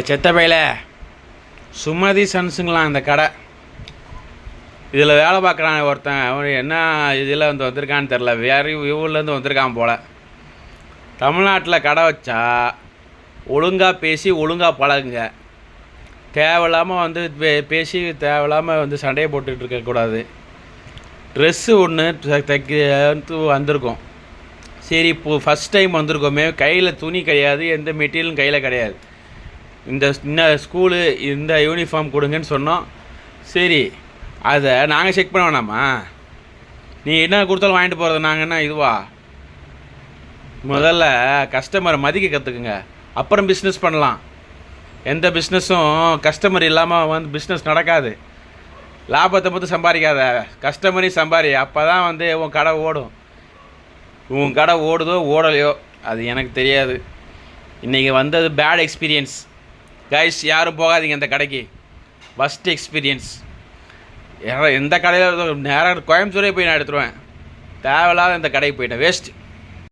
செத்த பையில சுமதி சன்ஸுங்களாம் அந்த கடை. இதில் வேலை பார்க்குறான் ஒருத்தன். அவன் என்ன இதில் வந்திருக்கான்னு தெரில, வேறு ஊர்லேருந்து வந்திருக்கான் போல். தமிழ்நாட்டில் கடை வச்சா ஒழுங்காக பேசி ஒழுங்காக பழகுங்க. தேவையில்லாமல் பேசி தேவையில்லாமல் சண்டையை போட்டுட்டு இருக்கக்கூடாது. ட்ரெஸ்ஸு ஒன்று வந்திருக்கோம். சரி, இப்போது ஃபஸ்ட் டைம் வந்திருக்கோமே, கையில் துணி கிடையாது, எந்த மெட்டீரியலும் கையில் கிடையாது. இந்த ஸ்கூலு இந்த யூனிஃபார்ம் கொடுங்கன்னு சொன்னோம். சரி, அதை நாங்கள் செக் பண்ண வேணாமா? நீ என்ன கொடுத்தாலும் வாங்கிட்டு போகிறது நாங்கள் என்ன இதுவா? முதல்ல கஸ்டமரை மதிக்க கற்றுக்குங்க, அப்புறம் பிஸ்னஸ் பண்ணலாம். எந்த பிஸ்னஸும் கஸ்டமர் இல்லாமல் பிஸ்னஸ் நடக்காது. லாபத்தை மட்டும் சம்பாதிக்காத, கஸ்டமரையும் சம்பாதி. அப்போ தான் உன் கடை ஓடும். உன் கடை ஓடுதோ ஓடலையோ அது எனக்கு தெரியாது. இன்றைக்கி வந்தது பேட் எக்ஸ்பீரியன்ஸ் கைஸ். யாரும் போகாதீங்க இந்த கடைக்கு. First experience. எந்த கடையில் நேராக கோயம்புத்தூரே போய் நான் எடுத்துருவேன். தேவையில்லாத இந்த கடைக்கு போயிட்டேன், வேஸ்ட்டு.